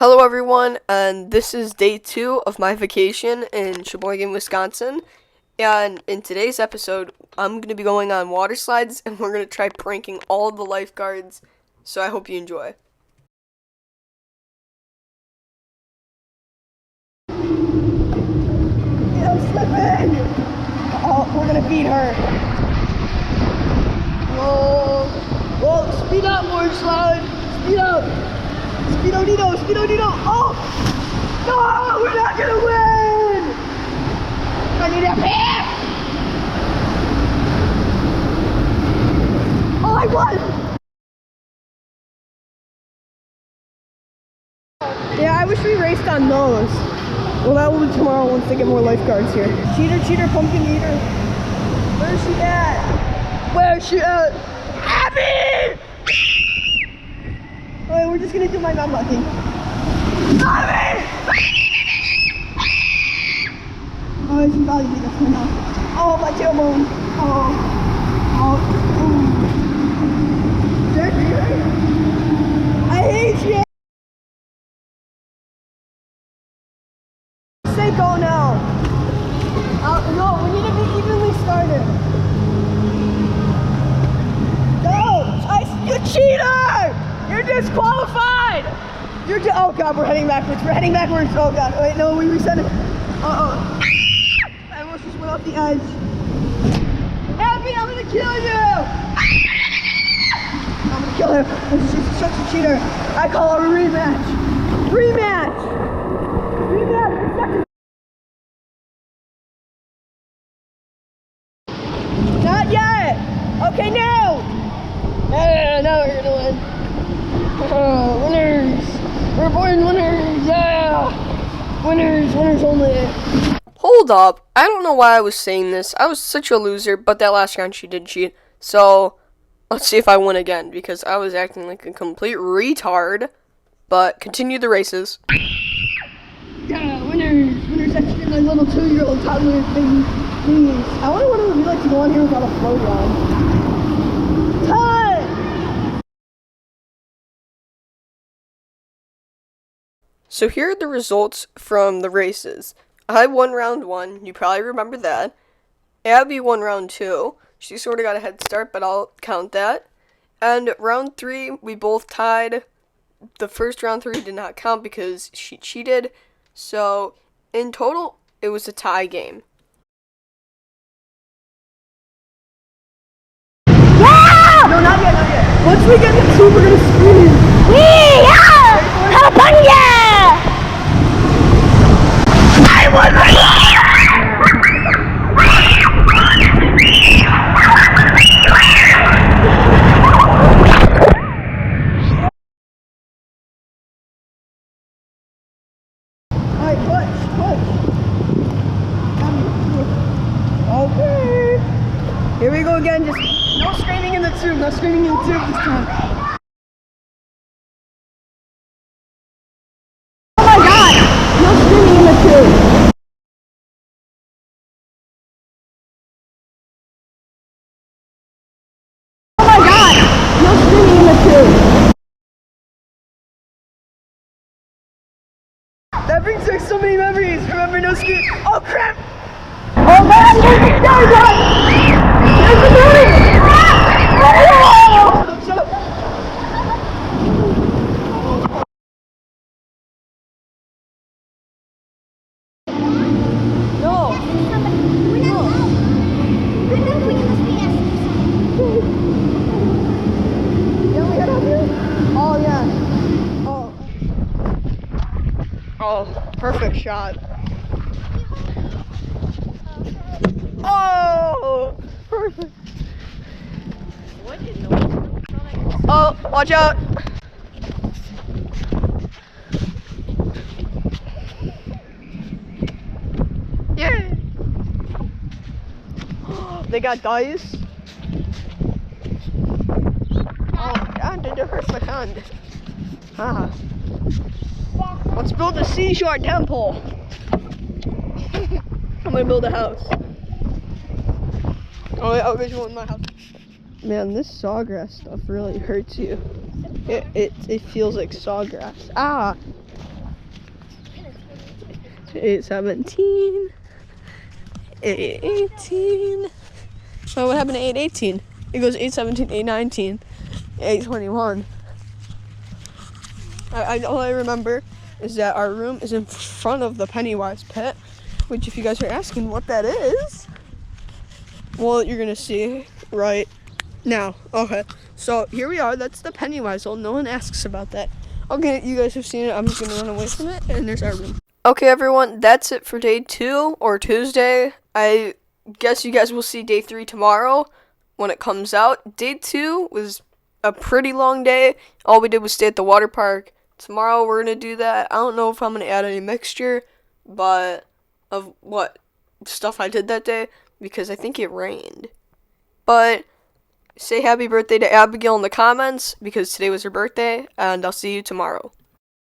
Hello everyone, and this is day 2 of my vacation in Sheboygan, Wisconsin. And in today's episode, I'm going to be going on water slides, and we're going to try pranking all of the lifeguards, so I hope you enjoy. I'm slipping! Oh, we're going to beat her. Whoa! Whoa, speed up, water slide! Speed up! Speedodito, Speedodito! Oh! No, we're not gonna win! I need a pick! Oh, I won! Yeah, I wish we raced on those. Well, that will be tomorrow once they get more lifeguards here. Cheater, cheater, pumpkin eater. Where's she at? Where's she at? Abby! Alright, we're just gonna do my non thing. Abby! Oh, she's probably gonna get us now. Oh, my tailbone. Oh. Dirty. I hate you. Say go now. No, we need to be evenly started. You cheater! You're disqualified! Oh god, we're heading backwards. We're heading backwards. Oh god. Wait, no, we reset it. Uh-oh. I almost just went off the edge. Abby, I'm gonna kill you! I'm gonna kill him. She's such a cheater. I call her a rematch. Rematch! Rematch! Not yet! Okay, now! Now we're gonna win. Winners! We're born winners! Yeah! Winners only. Hold up, I don't know why I was saying this. I was such a loser, but that last round she did cheat. So, let's see if I win again, because I was acting like a complete retard. But, continue the races. Yeah, winners! Winners actually my little 2-year-old toddler baby. Please. I wonder what it would be like to go on here without a float on. So here are the results from the races. I won round 1, you probably remember that. Abby won round 2. She sort of got a head start, but I'll count that. And round 3, we both tied. The first round 3 did not count because she cheated. So, in total, it was a tie game. Yeah! No, not yet. Once we get to 2, we're gonna scream. Yeah! California! I won! Alright, push. Okay. Here we go again, just no screaming in the tube, this time. Oh my god! No screaming in the tube. Oh my god! No screaming in the tube. That brings back so many memories. Remember, no screaming. Oh crap! Oh man, there's a guy! There's a guy! Shut up. Oh, perfect shot. Oh, perfect. Oh, watch out. Yay. They got dice. Oh, God, did it hurt my hand? Ah. Let's build a seashore temple. I'm gonna build a house. Oh, I'll get you in my house. Man, this sawgrass stuff really hurts you. It feels like sawgrass. Ah! 8:17. 8:18. So what happened to 8:18? It goes 8:17, 8:19, 8:21. All I remember is that our room is in front of the Pennywise pit, which if you guys are asking what that is, well, you're gonna see right now. Okay, so here we are. That's the Pennywise hole. No one asks about that. Okay, you guys have seen it. I'm just gonna run away from it, and there's our room. Okay, everyone, that's it for day 2 or Tuesday. I guess you guys will see day 3 tomorrow when it comes out. Day 2 was a pretty long day. All we did was stay at the water park. Tomorrow we're gonna do that. I don't know if I'm gonna add any mixture, but of what stuff I did that day because I think it rained. But say happy birthday to Abigail in the comments because today was her birthday, and I'll see you tomorrow.